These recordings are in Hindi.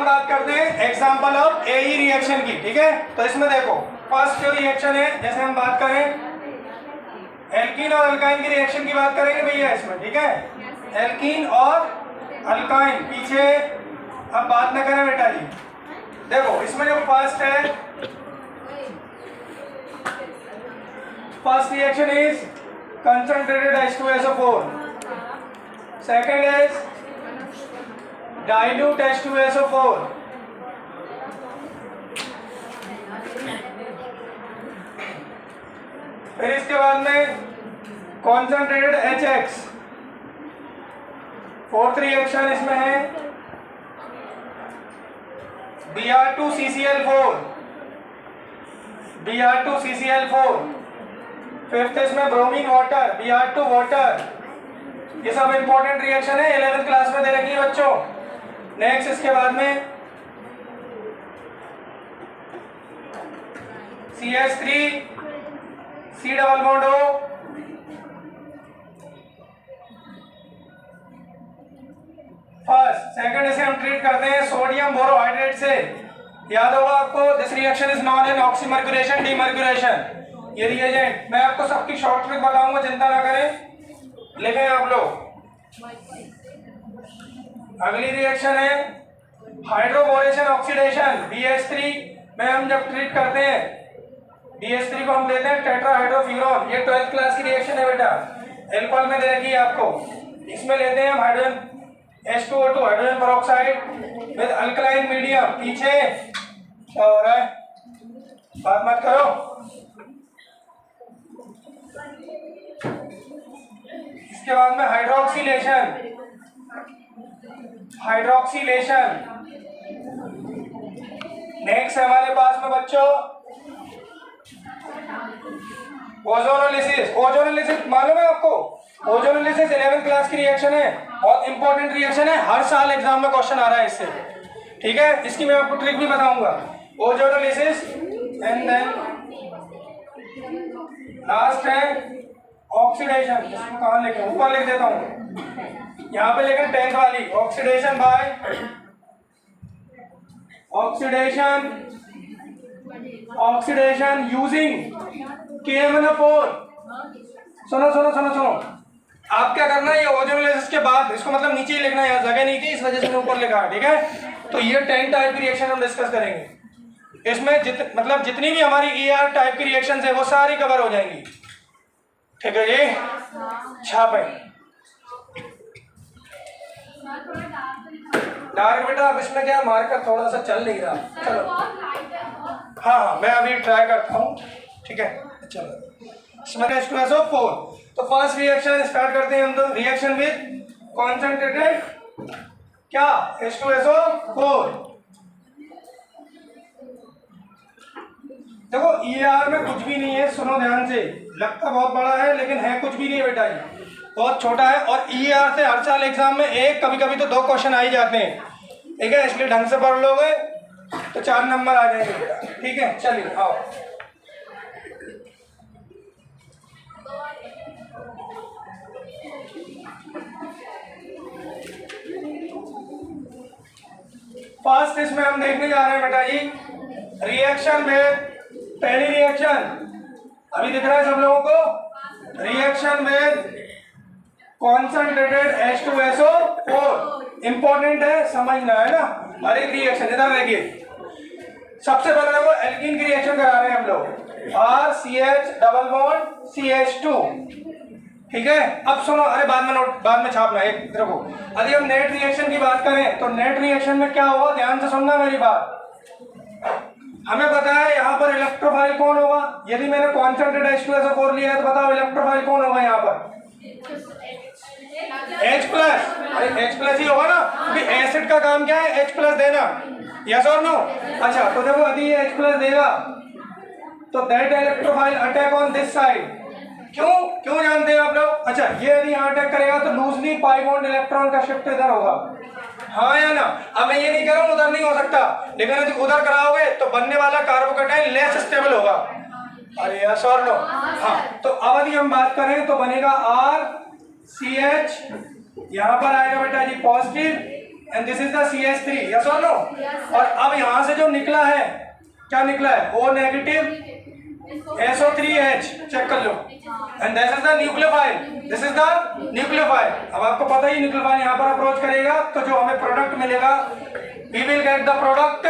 हम बात करते हैं एग्जाम्पल ऑफ एई रिएक्शन की, ठीक है। तो इसमें देखो फर्स्ट जो रिएक्शन है, जैसे हम बात करें एल्कीन और अल्काइन की रिएक्शन की बात करेंगे भैया इसमें, ठीक है। एल्कीन और अल्काइन, पीछे अब बात न करें बेटा जी। देखो इसमें जो फर्स्ट है, first reaction is concentrated H2SO4, second is dilute H2SO4, फिर इसके बाद में concentrated HX, फोर्थ रिएक्शन इसमें है Br2CCl4, Br2CCl4, फिफ्थ इसमें ब्रोमीन वाटर, Br2 वाटर। ये सब इंपॉर्टेंट रिएक्शन है, 11th क्लास में दे रखी है बच्चों। नेक्स्ट इसके बाद में CH3 C double bond O, first second इसे हम ट्रीट करते हैं सोडियम बोरोहाइड्रेट से। याद होगा आपको, this reaction is known an oxymercuration demercuration. ये रिएजेंट मैं आपको सबकी शॉर्ट ट्रिक बताऊंगा, चिंता ना करें, लिखें आप लोग। अगली रिएक्शन है हाइड्रोबोरेशन ऑक्सीडेशन, BH3 में हम जब ट्रीट करते हैं BH3 को हम लेते हैं टेट्राहाइड्रोफ्यूरॉन। ये 12th क्लास की रिएक्शन है बेटा, एल्कोहल में दे रखी है आपको। इसमें लेते हैं हम hydrogen H2O2 hydrogen peroxide with alkaline medium. पीछे क्या हो रहा है, बात मत करो। इसके बाद में हाइड्रोक्सीलेशन, हाइड्रोक्सीलेशन। नेक्स्ट है हमारे पास में बच्चों ओजोनोलिसिस। ओजोनोलिसिस मालूम है आपको, ओजोनोलिसिस 11th क्लास की रिएक्शन है, बहुत इंपॉर्टेंट रिएक्शन है, हर साल एग्जाम में क्वेश्चन आ रहा है इससे, ठीक है। इसकी मैं आपको ट्रिक भी बताऊंगा। ओजोनोलिसिस एंड देन लास्ट है ऑक्सीडेशन। इसको कहाँ लिखे, ऊपर लिख देता हूँ, यहाँ पे लेकिन 10th वाली। Oxidation by oxidation using KMnO4। सुनो सुनो सुनो सुनो, आप क्या करना है, ये ओजोनोलिसिस के बाद इसको मतलब नीचे ही लिखना है, यहाँ जगह नहीं थी इस वजह से मैं ऊपर लिखा है, ठीक है। तो ये 10 टाइप की रिएक्शन हम डिस्कस करेंगे। इसमें मतलब जितनी भी हमारी ER टाइप की रिएक्शन है वो सारी कवर हो जाएंगी, ठीक है जी। छापे डार्क बेटा, अब इसमें क्या मार्कर थोड़ा सा चल नहीं रहा, चलो हाँ मैं अभी ट्राई करता हूँ, ठीक है। चलो इसमें H2SO4। तो फर्स्ट रिएक्शन स्टार्ट करते हैं हम, तो रिएक्शन विद कॉन्सेंट्रेटेड क्या H2SO4। देखो ER में कुछ भी नहीं है, सुनो ध्यान से, लगता बहुत बड़ा है लेकिन है कुछ भी नहीं है बेटा, ये बहुत छोटा है। और ER से हर साल एग्जाम में एक कभी कभी तो 2 क्वेश्चन आ ही जाते हैं, ठीक है। इसलिए ढंग से पढ़ लोगे तो 4 नंबर आ जाएंगे बेटा, ठीक है। चलिए आओ, फर्स्ट इसमें हम देखने जा रहे हैं बेटा जी रिएक्शन में पहली रिएक्शन अभी दिख रहा है सब लोगों को, रिएक्शन में कॉन्सेंट्रेटेड H2SO4। इंपॉर्टेंट है, समझना है ना हर एक रिएक्शन। इधर देखिए, सबसे पहले वो एल्कीन की रिएक्शन करा रहे हैं हम लोग, RCH डबल बॉन्ड CH2, ठीक है। अब सुनो, अरे बाद में छापना, एक देखो। यदि हम नेट रिएक्शन की बात करें तो नेट रिएक्शन में क्या होगा, ध्यान से सुनना मेरी बात। हमें पता है यहाँ पर इलेक्ट्रोफाइल कौन होगा, यदि मैंने कॉन्सेंट्रेटेड H2SO4 लिया है तो बताओ इलेक्ट्रोफाइल कौन होगा यहाँ पर, H प्लस। अरे H प्लस ही होगा ना, अभी एसिड का काम क्या है, H प्लस देना, यस और नो। अच्छा तो देखो यदि ये H प्लस देगा तो that electrophile attack on this side. क्यों जानते हैं आप लोग, अच्छा ये यदि यहाँ अटैक करेगा तो लूजली पाई बॉन्ड इलेक्ट्रॉन का शिफ्ट इधर होगा, हाँ या ना। अब मैं ये नहीं कह रहा हूँ उधर नहीं हो सकता, लेकिन यदि उधर कराओगे तो बनने वाला कार्बोकेटाइन लेस स्टेबल होगा, अरे यस और नो। हाँ तो अब यदि हम बात करें तो बनेगा RCH, यहाँ पर आएगा बेटा जी positive, and this is the CH3, yes और नो? और अब यहाँ से जो निकला है, क्या निकला है? O नेगेटिव SO3H, चेक कर लो, and this is the nucleophile, this is the nucleophile. अब आपको पता ही न्यूक्लियोफाइल यहाँ पर अप्रोच करेगा तो जो हमें प्रोडक्ट मिलेगा, we will get the product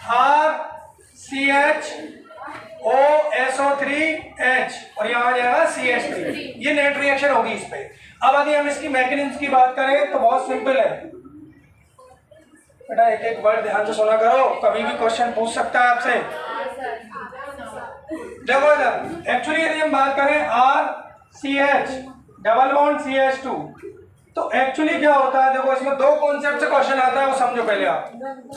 RCHOSO3H और यहाँ आ जाएगा CH3। ये नेट रिएक्शन होगी इस पे। अब यदि हम इसकी मैकेनिज्म की बात करें तो बहुत सिंपल है बेटा, एक एक वर्ड ध्यान से सुना करो, कभी भी क्वेश्चन पूछ सकता है आपसे। देखो इधर, एक्चुअली यदि हम बात करें RCH डबल बॉन्ड CH2, तो एक्चुअली क्या होता है, देखो इसमें दो कॉन्सेप्ट से क्वेश्चन आता है, वो समझो पहले आप।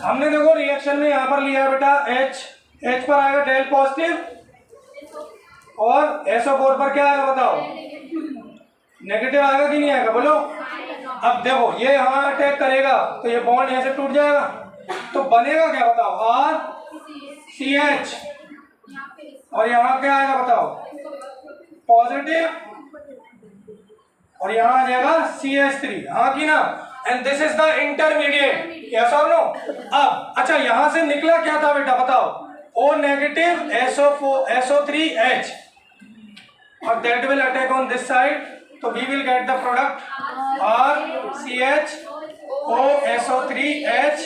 हमने देखो रिएक्शन में यहाँ पर लिया है बेटा H पर आएगा डेल पॉजिटिव और SO4 पर क्या आएगा बताओ? नेगेटिव आएगा कि नहीं आएगा, बोलो। अब देखो ये यहाँ अटैक करेगा तो ये बॉन्ड यहाँ से टूट जाएगा, तो बनेगा क्या बताओ? RCH और यहाँ क्या आएगा बताओ? पॉजिटिव और यहाँ आ जाएगा CH3, हाँ की ना? And this is the intermediate, yes और नो? अब अच्छा यहाँ से निकला क्या था बेटा बताओ? O नेगेटिव SO3H और that will attack on this side, तो we will get the product RCHOSO3H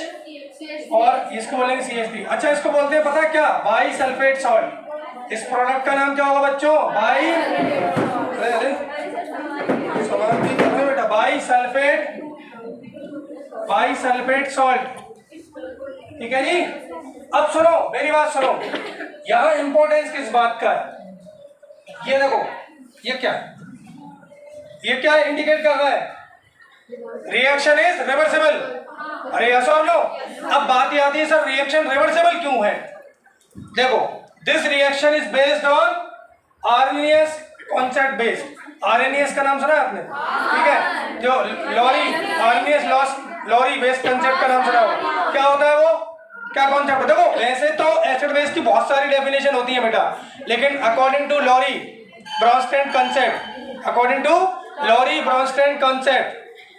और इसको बोलेंगे CH3। अच्छा इसको बोलते हैं पता है क्या? By sulphate salt. इस प्रोडक्ट का नाम क्या होगा बच्चों? बाई सल्फेट सॉल्ट, ठीक है जी। अब सुनो मेरी बात सुनो, यहाँ इंपॉर्टेंस किस बात का है? ये देखो ये क्या इंडिकेट कर रहा है? Reaction is reversible. अरे यस और नो? अब बात ये आती है सर रिएक्शन रिवर्सिबल क्यों है? देखो this reaction is based on RNS concept based. RNS का नाम सुना है आपने? ठीक है, जो लॉरी बेस्ड कॉन्सेप्ट का नाम सुना होगा। क्या होता है वो? क्या कॉन्सेप्ट है? देखो ऐसे तो एसिड बेस की बहुत सारी डेफिनेशन होती है बेटा, लेकिन according to Lowry Bronsted concept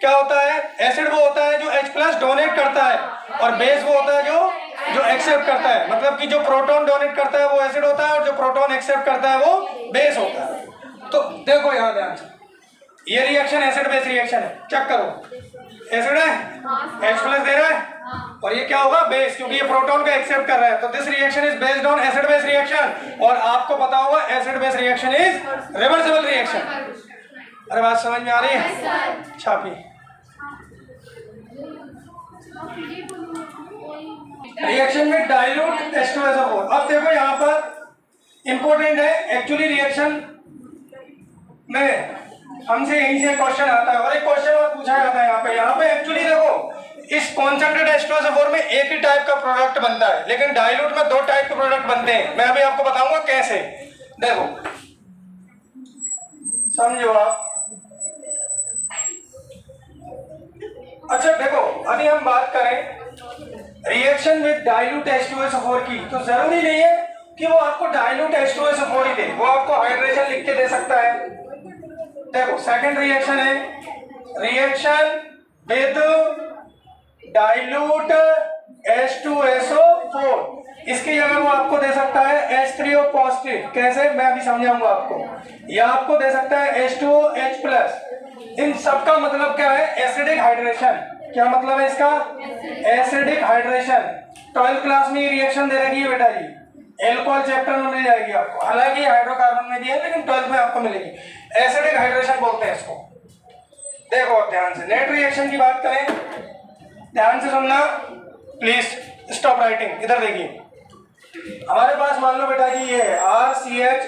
क्या होता है? एसिड वो होता है जो H+ डोनेट करता है और बेस वो होता है जो एक्सेप्ट करता है। मतलब कि जो प्रोटॉन डोनेट करता है वो एसिड होता है और जो प्रोटॉन एक्सेप्ट करता है वो बेस होता है। तो देखो यहाँ ध्यान से, ये रिएक्शन एसिड बेस रिएक्शन है, चेक करो। एसिड है, H+ दे रहा है और ये क्या होगा? बेस, क्योंकि ये प्रोटॉन को एक्सेप्ट कर रहा है। तो this reaction is based on acid base reaction और आपको पता होगा acid base reaction is reversible reaction. अरे बात समझ में आ रही है? छापी रिएक्शन में डाइल्यूट H2SO4। अब देखो यहाँ पर इंपॉर्टेंट है, एक्चुअली रिएक्शन में हमसे यहीं से क्वेश्चन आता है और एक क्वेश्चन और पूछा जाता है यहाँ पे एक्चुअली देखो इस कॉन्सेंट्रेट H2SO4 में एक ही टाइप का प्रोडक्ट बनता है, लेकिन डाइल्यूट में दो टाइप के प्रोडक्ट बनते हैं। मैं अभी आपको बताऊंगा कैसे। देखो समझो आप। अच्छा देखो अभी हम बात करें रिएक्शन विद डाइल्यूट H2SO4 की, तो जरूरी नहीं है कि वो आपको डाइल्यूट H2SO4 ही दे, वो आपको हाइड्रेशन लिख के दे सकता है। देखो सेकंड रिएक्शन है रिएक्शन विद डाइल्यूट H2SO4, इसकी जगह वो आपको दे सकता है H3O पॉजिटिव। कैसे? मैं अभी समझाऊंगा आपको। या आपको दे सकता है H2OH+। इन सबका मतलब क्या है? Acidic hydration. क्या मतलब है इसका? Acidic hydration. 12th क्लास में ये रिएक्शन दे रखी है बेटा जी, एल्कोहल चैप्टर में मिल जाएगी आपको, हालांकि हाइड्रोकार्बन में भी है लेकिन 12th में आपको मिलेगी। एसिडिक हाइड्रेशन बोलते हैं इसको। देखो ध्यान से, नेट रिएक्शन की बात करें, ध्यान से सुनना प्लीज, स्टॉप राइटिंग। इधर देखिए हमारे पास मान लो बेटा जी ये RCH,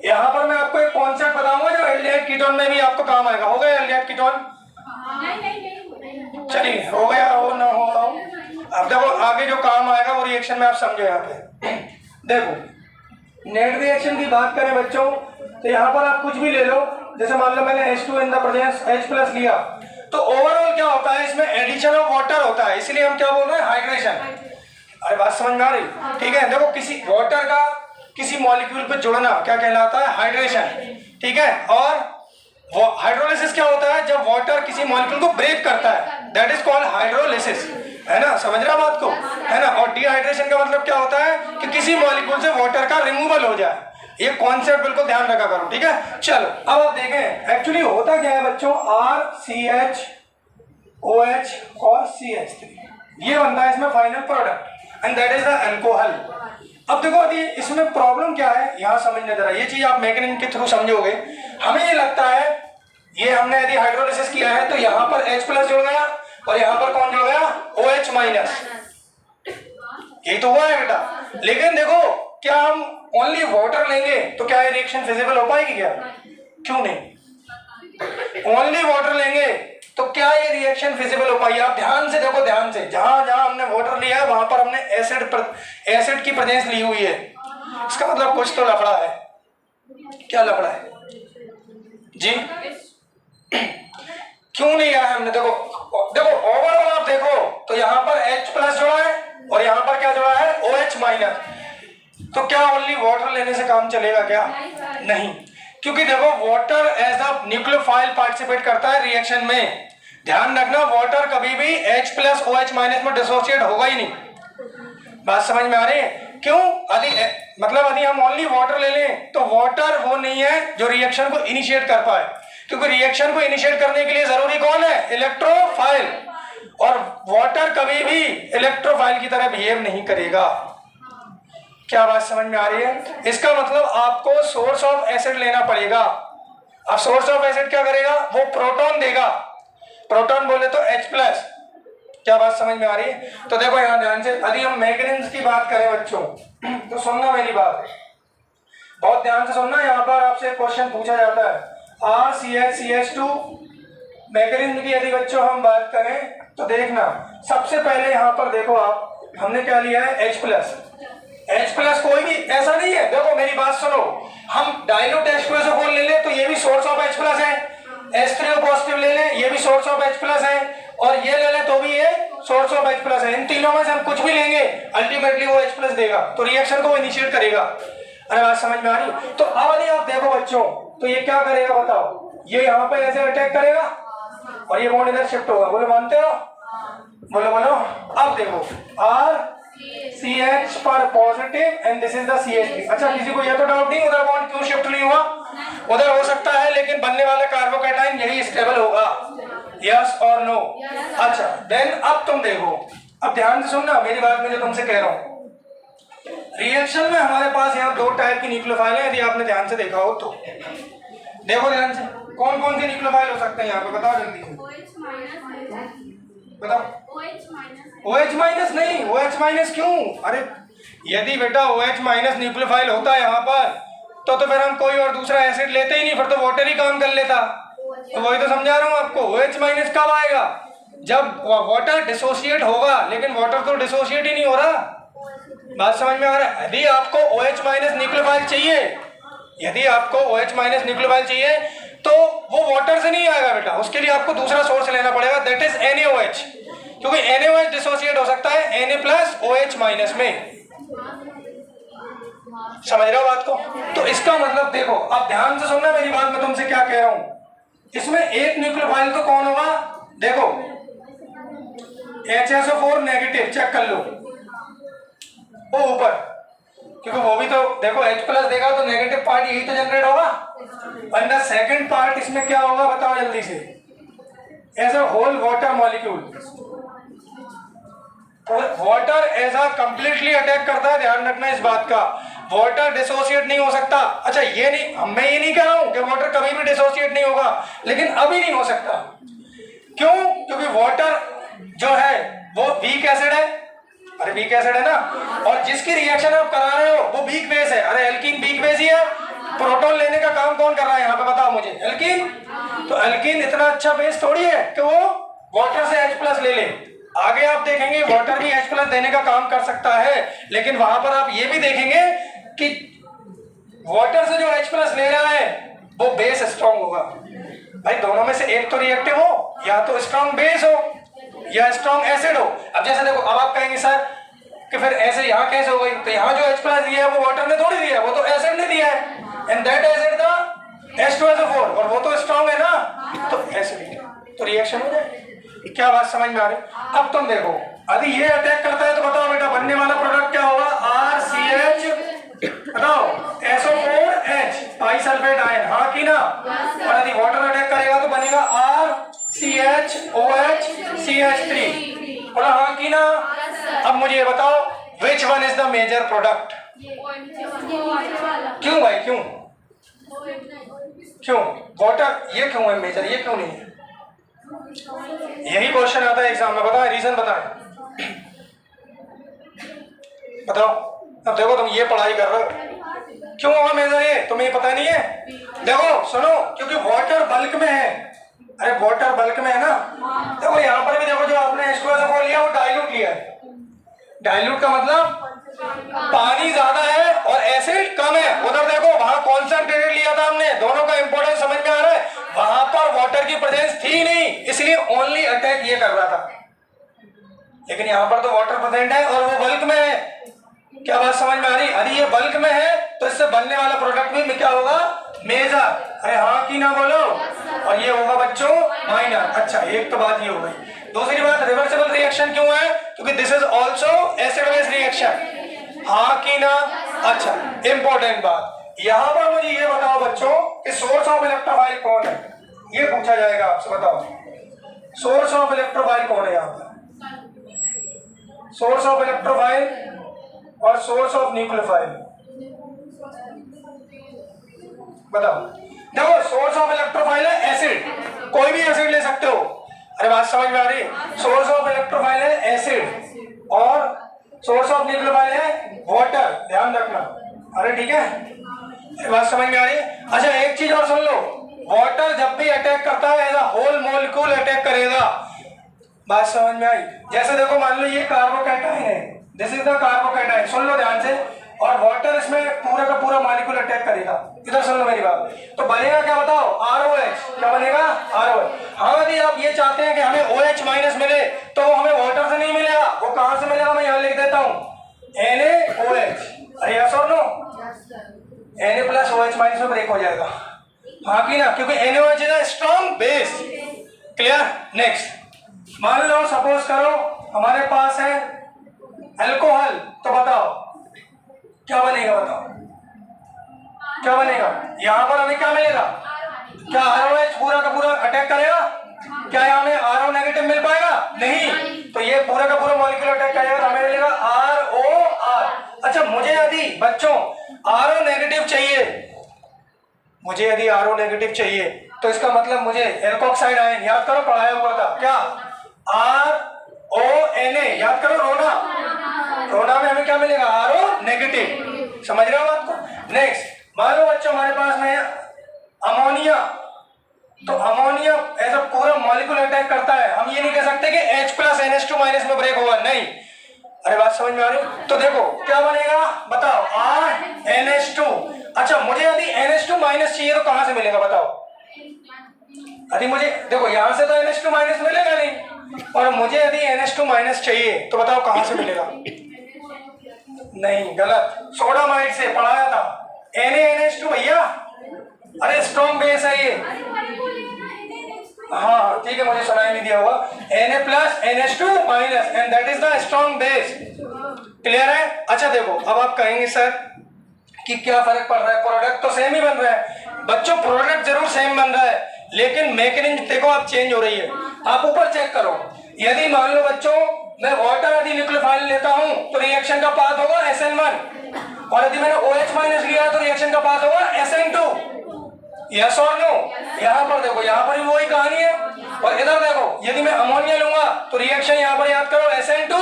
यहाँ पर मैं आपको एक कॉन्सेप्ट बताऊंगा जो एल्डिहाइड कीटोन में भी आपको काम आएगा। हो गया एल्डिहाइड कीटोन? चलिए हो गया, हो ना हो। अब देखो आगे जो काम आएगा वो रिएक्शन में आप समझो। यहाँ पे देखो नेट रिएक्शन की बात करें बच्चों, तो यहाँ पर आप कुछ भी ले लो, जैसे मान लो मैंने H2 in the presence H+ लिया, तो ओवरऑल क्या होता है? इसमें एडिशन ऑफ वाटर होता है, इसलिए हम क्या बोल रहे हैं? हाइड्रेशन। अरे बात समझ में आ रही? ठीक है, देखो किसी वाटर का किसी मॉलिक्यूल पे जुड़ना क्या कहलाता है? हाइड्रेशन। ठीक है, और वो हाइड्रोलिसिस क्या होता है? जब वाटर किसी मॉलिक्यूल को ब्रेक करता है, दैट इज कॉल्ड हाइड्रोलिसिस, है ना? समझ रहा बात को, है ना? और डिहाइड्रेशन का मतलब क्या होता है कि किसी मॉलिक्यूल से वाटर का रिमूवल हो जाए। ये कॉन्सेप्ट बिल्कुल ध्यान रखा करो, ठीक है? चलो अब आप देखें एक्चुअली होता क्या है बच्चों, RCHOH और CH3, ये बनता है इसमें final product and that is the alcohol. अब देखो अभी इसमें प्रॉब्लम क्या है, यहाँ समझने जरा, ये चीज आप मैकेनिज्म के थ्रू समझोगे। हमें ये लगता है ये हमने यदि हाइड्रोलिसिस किया है तो यहाँ पर H+ जुड़ गया और यहाँ पर कौन जुड़ गया? OH-, यही तो हुआ है बेटा। लेकिन देखो क्या हम ओनली वाटर लेंगे तो क्या ये रिएक्शन फिजिबल हो पाएगी क्या? क्यों नहीं? ओनली वाटर लेंगे तो क्या ये रिएक्शन फिजिबल हो पाएगी? आप ध्यान से देखो, ध्यान से, जहां जहां हमने वाटर लिया है वहां पर हमने एसिड की प्रेजेंस ली हुई है। इसका मतलब कुछ तो लफड़ा है। क्या लफड़ा है जी? क्यों नहीं आया हमने? देखो ओवरऑल आप देखो तो यहाँ पर H+ जुड़ा है और यहाँ पर क्या जुड़ा है? OH-। तो क्या ओनली वाटर लेने से काम चलेगा क्या? नहीं, क्योंकि देखो water as a nucleophile participate करता है रिएक्शन में। ध्यान रखना वाटर कभी भी H+ OH- में डिसोसिएट होगा ही नहीं। बात समझ में आ रही है? क्यों? यदि हम ओनली वाटर ले लें तो वाटर वो नहीं है जो रिएक्शन को इनिशिएट कर पाए, क्योंकि रिएक्शन को इनिशिएट करने के लिए जरूरी कौन है? इलेक्ट्रोफाइल, और वाटर कभी भी इलेक्ट्रोफाइल की तरह बिहेव नहीं करेगा। क्या बात समझ में आ रही है? इसका मतलब आपको सोर्स ऑफ एसिड लेना पड़ेगा। अब सोर्स ऑफ एसिड क्या करेगा? वो प्रोटॉन देगा, प्रोटॉन बोले तो H+। क्या बात समझ में आ रही है? तो देखो यहाँ ध्यान से, यदि हम मैकेनिज्म की बात करें बच्चों तो सुनना मेरी बात, बहुत ध्यान से सुनना। यहाँ पर आपसे क्वेश्चन पूछा जाता है RCH-CH2 मैकेनिज्म की यदि बच्चों हम बात करें तो देखना, सबसे पहले यहाँ पर देखो आप, हमने क्या लिया है? H+। कोई भी ऐसा नहीं है, देखो मेरी बात सुनो, हम डाइल्यूट H2SO4 ले लें तो ये भी सोर्स ऑफ H+ है, H3O पॉजिटिव ले लें ये भी सोर्स ऑफ H+ है, और ये ले लें तो भी ये सोर्स ऑफ H+ है। इन तीनों में से हम कुछ भी लेंगे अल्टीमेटली वो H+ देगा, तो रिएक्शन को इनिशिएट करेगा। अरे बात समझ में आ रही? तो अब यदि आप देखो बच्चों तो ये क्या करेगा बताओ? ये यहाँ पे ऐसे अटैक करेगा और ये बॉन्ड इधर शिफ्ट होगा। बोलो मानते हो? बोलो बोलो। अब देखो RCH पर positive and this is the CH3। अच्छा किसी को ये तो डाउट नहीं उधर बॉन्ड क्यों शिफ्ट नहीं हुआ? उधर हो सकता है लेकिन बनने वाला कार्बोकैटायन यही स्टेबल होगा, यस और नो? अच्छा देन अब तुम देखो, अब ध्यान से सुनना मेरी बात में जो तुमसे कह रहा हूं। रिएक्शन में हमारे पास यहाँ दो टाइप की न्यूक्लियोफाइल है, यदि आपने ध्यान से देखा हो तो। देखो ध्यान से, कौन कौन से न्यूक्लियोफाइल हो सकते हैं यहाँ पे? बताओ जल्दी से बताओ। OH- नहीं, OH- क्यों? अरे यदि बेटा OH- न्यूक्लियोफाइल होता है यहाँ पर तो फिर हम कोई और दूसरा एसिड लेते ही नहीं, फिर तो वाटर ही काम कर लेता। तो वही तो समझा रहा हूँ आपको। OH- कब आएगा? जब वाटर डिसोसिएट होगा, लेकिन वाटर तो डिसोसिएट ही नहीं हो रहा। बात समझ में आ रहा है? यदि आपको OH- न्यूक्लियोफाइल चाहिए, यदि आपको OH- न्यूक्लियोफाइल चाहिए तो वो वाटर से नहीं आएगा बेटा, उसके लिए आपको दूसरा सोर्स लेना पड़ेगा, दैट इज NaOH, क्योंकि NaOH डिसोसिएट हो सकता है Na+OH- में। समझ रहे हो बात को? तो इसका मतलब देखो, अब ध्यान से सुनना मेरी बात, मैं तुमसे क्या कह रहा हूं। इसमें एक न्यूक्लियोफाइल तो कौन होगा? देखो HSO4 नेगेटिव चेक कर लो वो ऊपर, क्योंकि वो भी तो देखो H+ देगा तो नेगेटिव पार्ट यही तो जनरेट होगा। और सेकंड पार्ट इसमें क्या होगा बताओ जल्दी से? As a whole water molecule, water as a completely attack करता है। ध्यान रखना इस बात का, वाटर डिसोसिएट नहीं हो सकता। अच्छा ये नहीं, मैं ये नहीं कह रहा हूं कि वाटर कभी भी डिसोसिएट नहीं होगा, लेकिन अभी नहीं हो सकता। क्यों? क्योंकि वाटर जो है वो वीक एसिड है। अरे वीक एसिड है ना, और जिसकी रिएक्शन आप करा रहे हो वो वीक बेस है। अरे एल्कीन वीक बेस ही है। प्रोटॉन लेने का काम कौन कर रहा है यहाँ पे बताओ मुझे? एल्कीन। तो एल्कीन इतना अच्छा बेस थोड़ी है कि वो वाटर से H+ ले ले। आगे आप देखेंगे वाटर भी H+ देने का काम कर सकता है, लेकिन वहां पर आप ये भी देखेंगे कि वाटर से जो H+ ले रहा है वो बेस स्ट्रॉन्ग होगा। भाई दोनों में से एक तो रिएक्टिव हो, या तो स्ट्रॉन्ग बेस हो या स्ट्रॉन्ग एसिड हो। अब जैसे देखो, अब आप कहेंगे सर कि फिर ऐसे यहाँ कैसे हो गई? तो यहाँ जो H+ दिया है वो वाटर ने थोड़ी दिया है, वो तो एसिड ने दिया है। And that acid the H2SO4 और वो तो स्ट्रॉन्ग है ना, तो एसिड, तो रिएक्शन हो जाएगी। क्या बात समझ में आ रही? अब तुम देखो, यदि ये अटैक करता है तो बताओ बेटा बनने वाला प्रोडक्ट क्या होगा? RCH, बताओ SO4H पाई सल्फेट आयन, हाँ कि ना? और यदि वाटर अटैक करेगा तो बनेगा RCHOH CH3, बोला हाँ कि ना? अब मुझे ये बताओ which one is the major product? क्यों भाई क्यों? क्यों वाटर ये क्यों है मेजर, ये क्यों नहीं है? यही क्वेश्चन आता है एग्जाम में, बताएं रीजन बताएं, बताओ। अब देखो तुम ये पढ़ाई कर रहे हो, क्यों होगा मेजर ये तुम्हें पता नहीं है? देखो सुनो, क्योंकि वाटर बल्क में है। अरे वाटर बल्क में है ना, देखो यहाँ पर भी देखो जो आपने H2SO4 लिया वो डाइल्यूट लिया है। डाइल्यूट का मतलब पानी ज्यादा है और एसिड कम है। उधर देखो वहां कॉन्सेंट्रेटेड लिया था हमने, दोनों का इंपॉर्टेंस समझ में आ रहा है? वहां पर वाटर की प्रेजेंस थी नहीं, इसलिए ओनली अटैक ये कर रहा था। लेकिन यहाँ पर तो वाटर प्रेजेंट है और वो बल्क में है। क्या बात समझ में आ रही? अरे ये बल्क में है तो इससे बनने वाला प्रोडक्ट भी क्या होगा? मेजर। अरे हाँ कि ना बोलो? और ये होगा बच्चों माइनर। अच्छा एक तो बात ये हो गई। दूसरी बात रिवर्सिबल रिएक्शन क्यों है? क्योंकि this is also acid base reaction, हाँ कि ना? अच्छा इंपॉर्टेंट बात यहाँ पर मुझे ये बताओ बच्चों कि सोर्स ऑफ इलेक्ट्रोफाइल कौन है? ये पूछा जाएगा आपसे, बताओ सोर्स ऑफ इलेक्ट्रोफाइल कौन है यहाँ पर? सोर्स ऑफ इलेक्ट्रोफाइल और सोर्स ऑफ न्यूक्लियोफाइल, बताओ। देखो सोर्स ऑफ इलेक्ट्रोफाइल है एसिड, कोई भी एसिड ले सकते हो। अरे बात समझ में आ रही? सोर्स ऑफ इलेक्ट्रोफाइल है एसिड और सोर्स ऑफ न्यूक्लियोफाइल है वाटर, ध्यान रखना। अरे ठीक है, अरे बात समझ में आ रही? अच्छा एक चीज और सुन लो, वाटर जब भी अटैक करता है as a whole molecule attack करेगा। बात समझ में आई? जैसे देखो मान लो ये कार्बोकैटायन है, दिस इज द कार्बोकैटायन, सुन लो ध्यान से, और वाटर इसमें पूरा का पूरा मॉलिक्यूल अटैक करेगा। इधर सुन लो मेरी बात, तो बनेगा क्या बताओ? ROH। क्या बनेगा? ROH। हाँ यदि आप ये चाहते हैं कि हमें OH माइनस मिले तो वो हमें वाटर से नहीं मिलेगा, वो कहां से मिलेगा? मैं यहाँ लिख देता हूँ NaOH। अरे यस और no? Na plus OH minus में ब्रेक हो जाएगा, हाँ कि ना? क्योंकि NaOH is a strong base. Clear? Next मान लो सपोज करो हमारे पास है अल्कोहल, तो बताओ क्या बनेगा? बताओ क्या बनेगा? यहां पर हमें क्या मिलेगा? क्या ROH पूरा का पूरा अटैक करेगा? क्या यहाँ हमें RO नेगेटिव मिल पाएगा? नहीं, तो ये पूरा का पूरा मॉलिक्यूल अटैक करेगा तो हमें मिलेगा ROR। अच्छा मुझे यदि बच्चों RO नेगेटिव चाहिए, मुझे यदि RO नेगेटिव चाहिए तो इसका मतलब मुझे एल्कोक्साइड आयन, याद करो पढ़ाया हुआ था, क्या RONA, याद करो रोना, रोना में हमें क्या मिलेगा? RO negative. समझ रहे हो बात को? नेक्स्ट मान लो बच्चों हमारे पास में अमोनिया, तो अमोनिया ऐसा पूरा मॉलिक्यूल अटैक करता है, हम ये नहीं कह सकते कि H प्लस NH2 माइनस में ब्रेक होगा, नहीं। अरे बात समझ में आ रही? तो देखो क्या बनेगा बताओ? RNH2। अच्छा मुझे यदि NH2 माइनस चाहिए तो कहां से मिलेगा बताओ? यदि मुझे देखो यहां से तो NH2 माइनस मिलेगा नहीं, और मुझे यदि NH2 माइनस चाहिए तो बताओ कहां से मिलेगा? नहीं, गलत, सोडामाइड से पढ़ाया था, NaNH2 भैया। अरे स्ट्रॉन्ग बेस है ये, हाँ ठीक है, मुझे सुनाई नहीं दिया होगा। Na plus NH2 minus and that is the strong base. Clear है? अच्छा देखो अब आप कहेंगे सर कि क्या फर्क पड़ रहा है, प्रोडक्ट तो सेम ही बन रहा है। बच्चों प्रोडक्ट जरूर सेम बन रहा है लेकिन मैकेनिज्म देखो आप चेंज हो रही है। आप ऊपर चेक करो, यदि मान लो बच्चों मैं वाटर यदि न्यूक्लियोफाइल लेता हूं तो रिएक्शन का पाथ होगा SN1, और यदि मैंने OH माइनस लिया तो रिएक्शन का पाथ होगा SN2। यस और नो? यहाँ पर देखो, यहाँ पर भी वही कहानी है। और इधर देखो यदि मैं अमोनिया लूंगा तो रिएक्शन यहाँ पर याद करो SN2,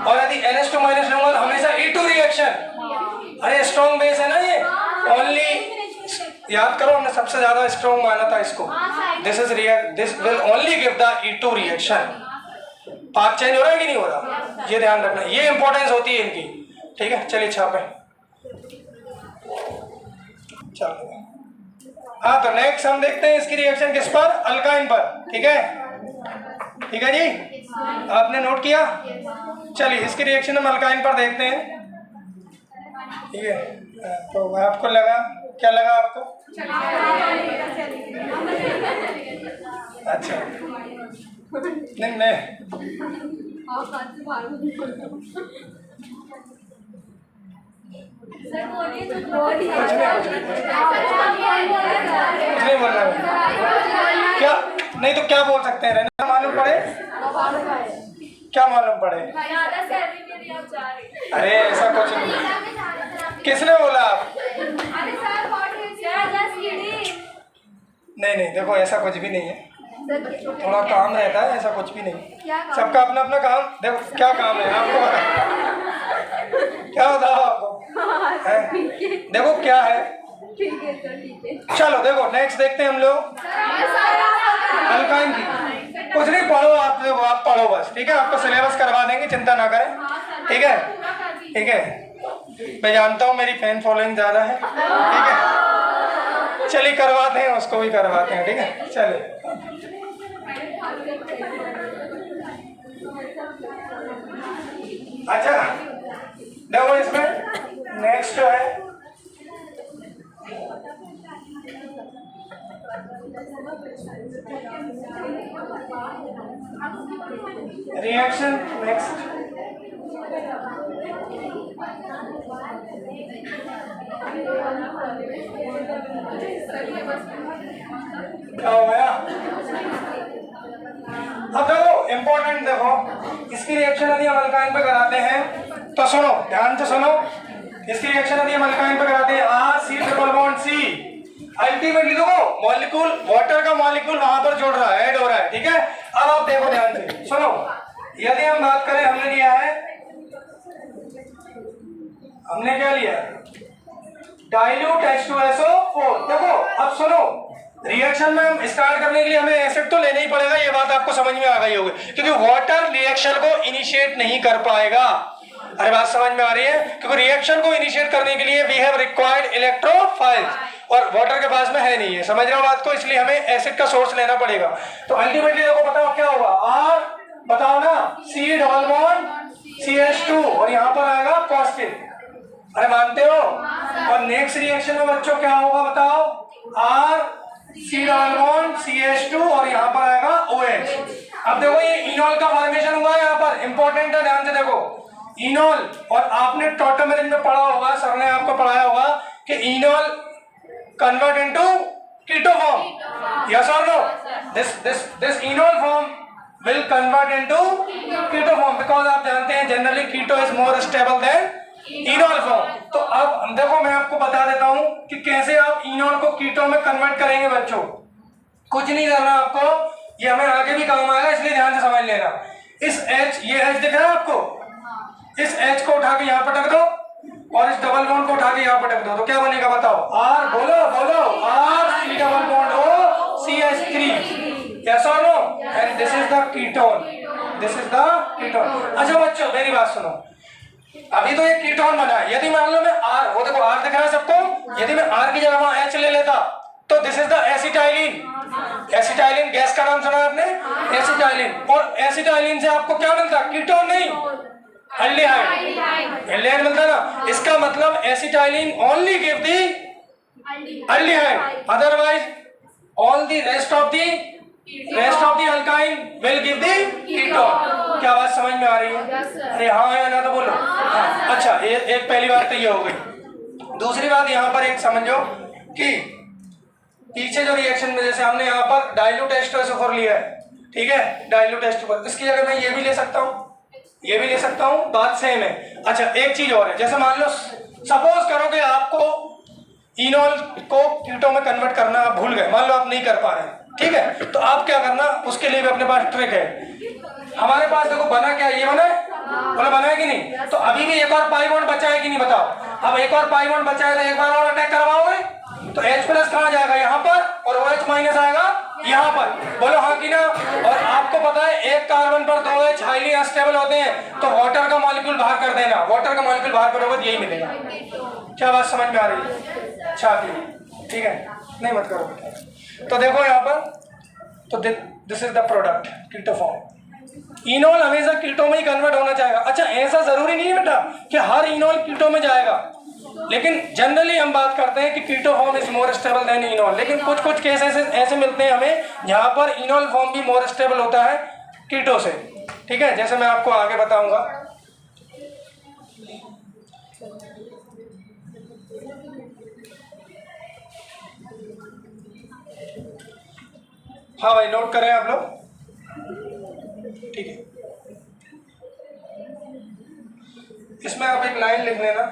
और यदि NH2 माइनस लूंगा तो हमेशा E2 रिएक्शन। अरे स्ट्रॉन्ग बेस है ना ये, ओनली याद करो हमने सबसे ज्यादा स्ट्रॉन्ग माना था इसको। This will only give the E2 reaction. Path change हो रहा है कि नहीं हो रहा, ये ध्यान रखना, ये इंपॉर्टेंस होती है इनकी। ठीक है चलिए छापे, चलो हाँ। तो नेक्स्ट हम देखते हैं इसकी रिएक्शन किस पर? अल्काइन पर। ठीक है, ठीक है जी, आपने नोट किया? चलिए इसकी रिएक्शन हम अल्काइन पर देखते हैं। ठीक है, तो आपको लगा क्या लगा आपको? अच्छा नहीं नहीं नहीं बोल रहा क्या? नहीं तो क्या बोल सकते हैं? रहना मालूम पड़े, क्या मालूम पड़े? अरे ऐसा कुछ नहीं। किसने बोला आप? नहीं नहीं देखो ऐसा कुछ भी नहीं है, थोड़ा काम रहता है, ऐसा कुछ भी नहीं। सबका अपना अपना काम। देखो क्या काम है आपको क्या बताओ आपको है? देखो क्या है। चलो देखो नेक्स्ट देखते हैं हम लोग अल्काइन की। कुछ नहीं पढ़ो आप, देखो आप पढ़ो बस, ठीक है? आपको सिलेबस करवा देंगे, चिंता ना करें, ठीक है? ठीक है, मैं जानता हूँ मेरी फैन फॉलोइंग ज़्यादा है, ठीक है? चलिए करवाते हैं, उसको भी करवाते हैं, ठीक है? चलिए अच्छा देखो इसमें नेक्स्ट जो है रिएक्शन। नेक्स्ट क्या हो गया? अब देखो इंपॉर्टेंट, देखो इसकी रिएक्शन यदि हम अल्काइन पे कराते हैं तो सुनो, ध्यान से सुनो। इसकी रिएक्शन यदि हम अल्काइन पे कराते हैं R≡C, अल्टीमेटली देखो मॉलिक्यूल, वाटर का मॉलिक्यूल वहां पर जुड़ रहा है, ऐड हो रहा है, ठीक है? अब आप देखो ध्यान से सुनो, यदि हम बात करें, हमने लिया है, हमने क्या लिया? Dilute H2SO4। देखो अब सुनो, रिएक्शन में हम स्टार्ट करने के लिए हमें एसिड तो लेना ही पड़ेगा, ये बात आपको समझ में आ गई होगी, क्योंकि वाटर रिएक्शन को इनिशिएट नहीं कर पाएगा। अरे बात समझ में आ रही है? क्योंकि रिएक्शन को इनिशिएट करने के लिए वी हैव रिक्वायर्ड इलेक्ट्रोफाइल्स, और वाटर के पास में है नहीं है, समझ रहे हो बात को? इसलिए हमें एसिड का सोर्स लेना पड़ेगा। तो अल्टीमेटली देखो बताओ क्या होगा? R बताओ ना, C≡CH2 और यहाँ पर आएगा पॉजिटिव। अरे मानते हो? और नेक्स्ट रिएक्शन में बच्चों क्या होगा बताओ? R≡CH2 और यहाँ पर आएगा OH। अब देखो ये इनॉल का फॉर्मेशन हुआ है, यहाँ पर इंपॉर्टेंट है, ध्यान से देखो इनॉल। और आपने टॉटोमेरिन में पढ़ा होगा, सर ने आपको पढ़ाया होगा कि enol convert into keto form, yes और no? This enol form will convert into keto form, because आप जानते हैं generally keto is more stable than enol form. तो अब देखो मैं आपको बता देता हूं कि कैसे आप इनॉल को कीटो में कन्वर्ट करेंगे बच्चों। कुछ नहीं करना आपको, ये हमें आगे भी काम आएगा, इसलिए ध्यान से समझ लेना। इस H, ये H दिख रहा है आपको? इस H को उठा के यहाँ पर रख दो और इस डबल बॉन्ड को उठा के यहाँ पर रख दो, तो क्या बनेगा बताओ? R, बोलो बोलो, R≡CH3, yes or no? And this is the ketone, this is the ketone। अच्छा बच्चों मेरी बात सुनो, अभी तो ये कीटोन बना है, यदि मान लो मैं R, वो देखो R दिख रहा है सबको, यदि मैं R की जगह वहां H ले लेता तो this is the acetylene. Acetylene gas का नाम सुना आपने? एसिटाइलिन। और एसिटाइलिन से आपको क्या मिलता? कीटोन नहीं, एल्डिहाइड। एल्डिहाइड मिलता ना, इसका मतलब acetylene only give the aldehyde, otherwise all the rest of the alkyne will give the ketone. क्या बात समझ में आ रही है? अरे हाँ है ना तो बोलो हाँ। अच्छा एक पहली बात तो ये हो गई। दूसरी बात यहाँ पर एक समझो कि पीछे जो रिएक्शन में जैसे हमने यहाँ पर डाइल्यूट H2SO4 लिया है, ठीक है? डाइल्यूट H2SO4, इसकी जगह मैं ये भी ले सकता हूँ, ये भी ले सकता हूँ, बात सेम है। अच्छा एक चीज और है, जैसे मान लो सपोज करो कि आपको इनॉल को कीटो में कन्वर्ट करना आप भूल गए, मान लो आप नहीं कर पा रहे, ठीक है? तो आप क्या करना, उसके लिए भी अपने पास ट्रिक है। हमारे पास देखो बना क्या, ये बना है, बोला बना है कि नहीं? तो अभी भी एक और पाई बॉन्ड बचा है कि नहीं बताओ? अब एक और पाई बॉन्ड बचा है तो एक बार और अटैक करवाओगे तो H+ कहाँ जाएगा? यहाँ पर, और OH- आएगा यहाँ पर, बोलो हाँ कि ना? और आपको पता है एक कार्बन पर 2 H हाईली अनस्टेबल होते हैं, तो वाटर का मॉलिक्यूल बाहर कर देना, वाटर का मॉलिक्यूल बाहर करोगे तो यही मिलेगा। क्या बात समझ में आ रही है? अच्छा ठीक है, नहीं मत करो। तो देखो यहाँ पर, तो this is the product keto form. Enol हमेशा कीटो में ही कन्वर्ट होना चाहेगा। अच्छा ऐसा जरूरी नहीं है बेटा कि हर इनॉल कीटो में जाएगा, लेकिन जनरली हम बात करते हैं कि keto form is more stable than enol, लेकिन कुछ कुछ केस ऐसे मिलते हैं हमें जहाँ पर इनॉल फॉर्म भी मोर स्टेबल होता है कीटो से। ठीक है, जैसे मैं आपको आगे बताऊंगा। हाँ भाई, नोट करें आप लोग, ठीक है। इसमें आप एक लाइन लिख लेना,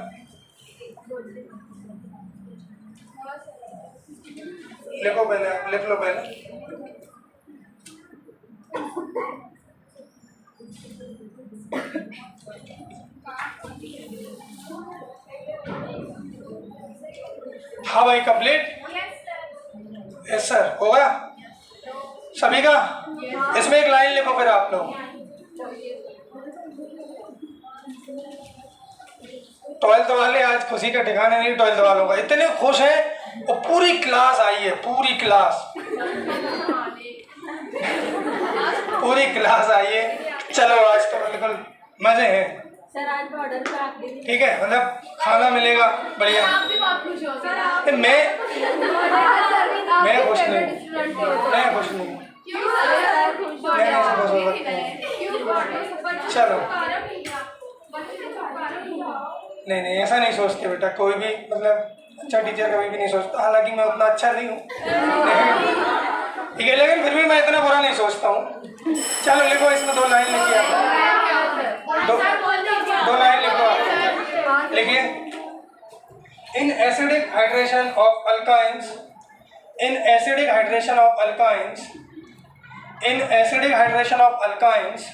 लिखो पहले, लिख लो पहले। हाँ भाई, कंप्लीट? यस सर, हो गया सभी का? इसमें एक लाइन लिखो फिर आप लोग। 12th वाले आज खुशी का ठिकाना नहीं, 12th वालों का इतने खुश हैं, और पूरी क्लास आई है, पूरी क्लास पूरी क्लास आई है। चलो आज तो बिल्कुल मजे हैं सर, आज ऑर्डर पे आप दे दीजिए। ठीक है, मतलब खाना मिलेगा बढ़िया। आप भी बहुत खुश हो सर। मैं खुश नहीं, मैं खुश नहीं। क्यों सर खुश हो? मैं ऐसे खुश हो क्यों? चलो, नहीं नहीं, ऐसा नहीं सोचते बेटा, कोई भी मतलब अच्छा टीचर कभी भी नहीं सोचता, हालांकि मैं उतना अच्छा नहीं हूँ, ठीक है, लेकिन फिर भी मैं इतना बुरा नहीं सोचता हूँ। चलो लिखो, इसमें 2 लाइन लिखिए आप, दो लाइन लिखो आप, लिखिए। In acidic hydration of alkynes, in acidic hydration of alkynes, in acidic hydration of alkynes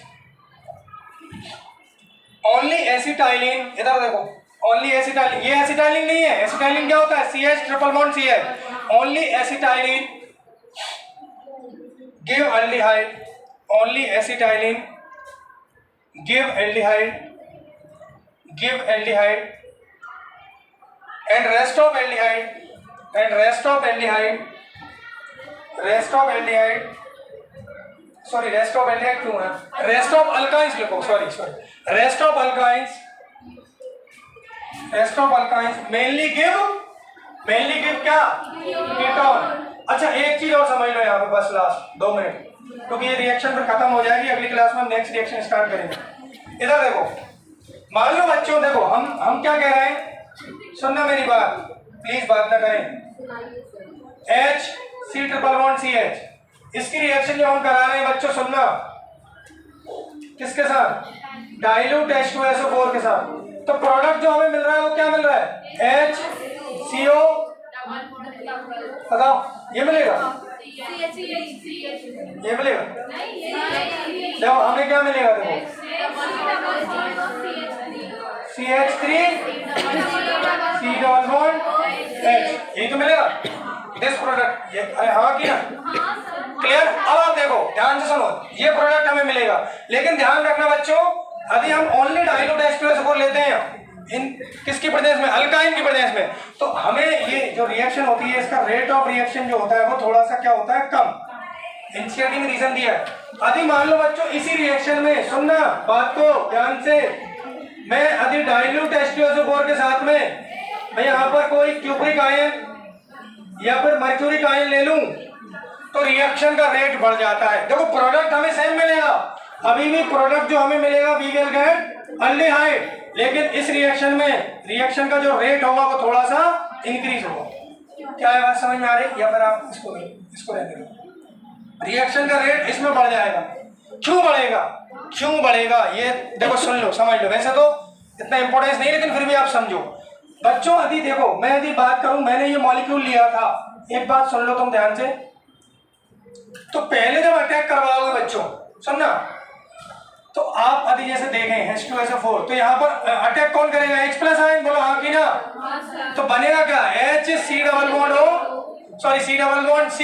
only acetylene, इधर देखो, ओनली एसिटाइलिन, ये एसिटाइलिन नहीं है, एसिटाइलिन क्या होता है? CH triple bond CH, only acetylene give aldehyde, only acetylene give aldehyde, give aldehyde and rest of aldehyde, and rest of aldehyde, rest of aldehyde, sorry rest of aldehyde क्यों है, रेस्ट ऑफ अल्काइंस लिखो, sorry rest of alkynes, rest of alkynes mainly give क्या? कीटोन। अच्छा, एक चीज और समझ लो यहाँ पे, बस लास्ट 2 मिनट, क्योंकि ये रिएक्शन फिर खत्म हो जाएगी, अगली क्लास में हम नेक्स्ट रिएक्शन स्टार्ट करेंगे। इधर देखो, मान लो बच्चों, देखो हम क्या कह रहे हैं, सुनना मेरी बात, प्लीज बात ना करें। HC ट्रिपल बॉन्ड CH, इसकी रिएक्शन जो हम करा रहे हैं बच्चों, सुनना, किसके साथ? डाइल्यूट H2SO4 के साथ। तो प्रोडक्ट जो हमें मिल रहा है वो क्या मिल रहा है? HCO, बताओ, ये मिलेगा, ये मिलेगा, देखो हमें क्या मिलेगा, देखो CH3 C double bond H, यही तो मिलेगा दिस प्रोडक्ट, ये अरे हाँ की ना, क्लियर? अब आप देखो, ध्यान से सुनो, ये प्रोडक्ट हमें मिलेगा, लेकिन ध्यान रखना बच्चों, अभी हम ओनली डाइल्यूट H2SO4 लेते हैं इन किसकी प्रदेश में? अल्काइन की प्रदेश में। तो हमें ये जो रिएक्शन होती है, इसका रेट ऑफ रिएक्शन जो होता है वो थोड़ा सा क्या होता है, कम। एनसीईआरटी में रीजन दिया है। अभी मान लो बच्चों, इसी रिएक्शन में, सुनना बात को ध्यान से, मैं अभी डाइल्यूट H2SO4 के साथ में मैं यहाँ पर कोई क्यूप्रिक आयन या फिर मर्क्यूरिक आयन ले लूं, तो रिएक्शन का रेट बढ़ जाता है। देखो प्रोडक्ट हमें सेम मिलेगा, अभी भी प्रोडक्ट जो हमें मिलेगा वी विल गेट एल्डिहाइड, लेकिन इस रिएक्शन में रिएक्शन का जो रेट होगा वो थोड़ा सा इंक्रीज होगा। क्या है बात समझ में आ रही? या फिर आप इसको रहने दो, रिएक्शन का रेट इसमें बढ़ जाएगा। क्यों बढ़ेगा? क्यों बढ़ेगा ये देखो, सुन लो, समझ लो। वैसे तो इतना इंपॉर्टेंस नहीं, लेकिन फिर भी आप समझो बच्चों। अभी देखो, मैं यदि बात करूं, मैंने ये मॉलिक्यूल लिया था, एक बात सुन लो तुम ध्यान से। तो पहले जब अटैक करवाओगे बच्चों, सुनना, तो आप अभी जैसे देखें H2SO4, तो यहाँ पर अटैक कौन करेगा? H+ आयन, बोलो हाँ की ना। तो बनेगा क्या? HC double bond O, sorry C double bond C,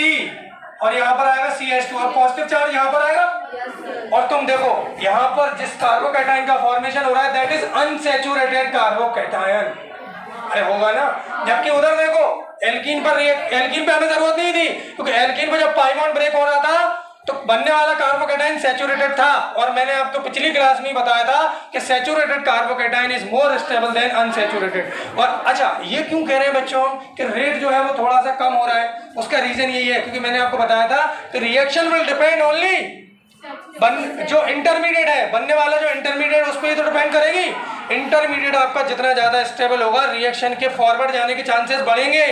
और यहाँ पर आएगा CH2, और पॉजिटिव चार्ज यहाँ पर आएगा। और तुम देखो यहाँ पर जिस कार्बोकैटायन का फॉर्मेशन हो रहा है, दैट इज अनसैचुरेटेड कार्बोकैटायन। अरे होगा ना, जबकि उधर देखो एल्कीन पे हमें जरूरत नहीं थी, क्योंकि एल्कीन पे जब पाई बॉन्ड ब्रेक हो रहा था तो बनने वाला कार्बोकेटाइन सैचुरेटेड था, और मैंने आपको पिछली क्लास में ही बताया था कि saturated carbocation is more stable then unsaturated. और अच्छा, ये क्यों कह रहे हैं बच्चों कि रेट जो है वो थोड़ा सा कम हो रहा है? उसका रीजन यही है क्योंकि मैंने आपको बताया था कि रिएक्शन विल डिपेंड ओनली जो इंटरमीडिएट है, बनने वाला जो इंटरमीडिएट उस पर ही तो डिपेंड करेगी। इंटरमीडिएट आपका जितना ज्यादा स्टेबल होगा, रिएक्शन के फॉरवर्ड जाने के चांसेस बढ़ेंगे।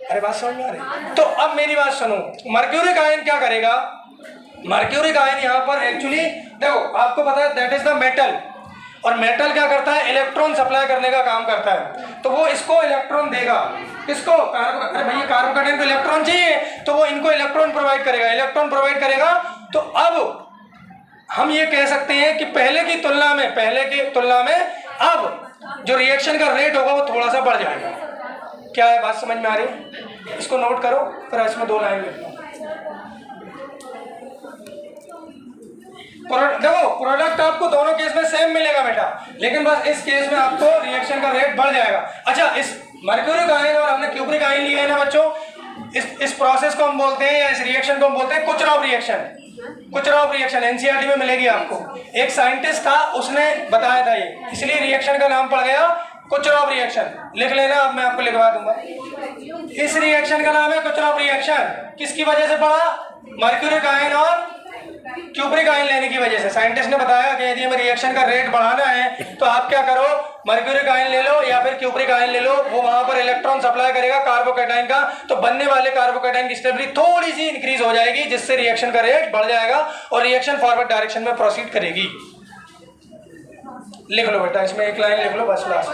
अरे बात समझ में आ रही? तो अब मेरी बात सुनो, मर्क्यूरिक आयन क्या करेगा? मर्क्यूरिक आयन यहाँ पर एक्चुअली देखो, आपको पता है दैट इज द मेटल, और मेटल क्या करता है? इलेक्ट्रॉन सप्लाई करने का काम करता है। तो वो इसको इलेक्ट्रॉन देगा, किसको? अरे भैया कार्बोकेटाइन को इलेक्ट्रॉन चाहिए, तो वो इनको इलेक्ट्रॉन प्रोवाइड करेगा, इलेक्ट्रॉन प्रोवाइड करेगा। तो अब हम ये कह सकते हैं कि पहले की तुलना में अब जो रिएक्शन का रेट होगा वो थोड़ा सा बढ़ जाएगा। क्या है, बात समझ में आ रही है? इसको नोट करो, फिर इसमें 2 लाइन लिखो। देखो प्रोडक्ट आपको दोनों केस में सेम मिलेगा बेटा, लेकिन बस इस केस में आपको रिएक्शन का रेट बढ़ जाएगा। अच्छा, इस मर्क्यूरिक आयन और हमने क्यूप्रिक आयन लिया है ना बच्चों, इस प्रोसेस को हम बोलते हैं, या इस रिएक्शन को हम बोलते हैं कुचरॉफ रिएक्शन। कुचरॉफ रिएक्शन एनसीईआरटी में मिलेगी आपको। एक साइंटिस्ट था, उसने बताया था ये, इसलिए रिएक्शन का नाम पड़ गया कुचरॉफ रिएक्शन। लिख लेना, अब मैं आपको लिखवा दूंगा। इस रिएक्शन का नाम है कुचरॉफ रिएक्शन। किसकी वजह से पड़ा? मर्क्यूरिक आयन और क्यूप्रिक आयन लेने की वजह से। साइंटिस्ट ने बताया कि यदि हमें रिएक्शन का रेट बढ़ाना है तो आप क्या करो, मर्क्यूरिक आयन ले लो या फिर क्यूप्रिक आयन ले लो, वो वहां पर इलेक्ट्रॉन सप्लाई करेगा कार्बोकेटाइन का, तो बनने वाले कार्बोकेटाइन की स्टेबिलिटी थोड़ी सी इंक्रीज हो जाएगी, जिससे रिएक्शन का रेट बढ़ जाएगा और रिएक्शन फॉरवर्ड डायरेक्शन में प्रोसीड करेगी। लिख लो बेटा, इसमें एक लाइन लिख लो बस लास्ट।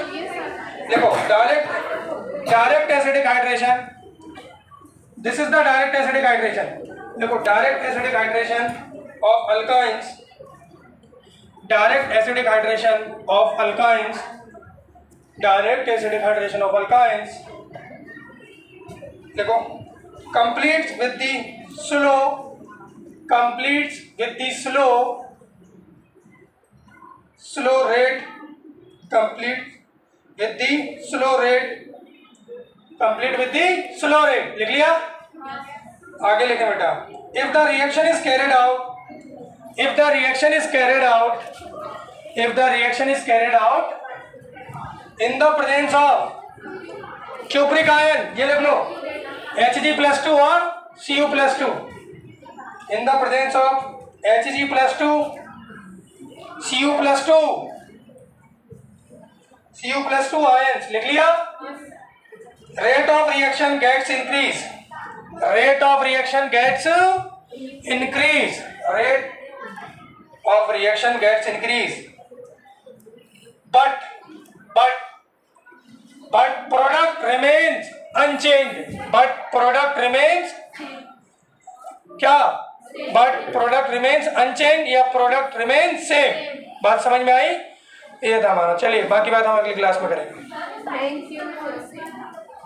देखो direct acidic hydration, this is the direct acidic hydration. देखो direct acidic hydration of alkynes, direct acidic hydration of alkynes, direct acidic hydration of alkynes, देखो completes with the slow rate, complete with the slow rate। लिख लिया? आगे लिखे बेटा, if the reaction is carried out in the presence of cupric ion, ये लिख लो Hg+2 और Cu+2, in the presence of Hg+2 Cu+2 ions, लिख लिया? Rate of reaction gets increase, rate of reaction gets increase, but product remains unchanged, क्या? but product remains unchanged या product remains same। बात समझ में आई? ये था हमारा। चलिए बाकी बात हम अगली क्लास में करेंगे। Thank you.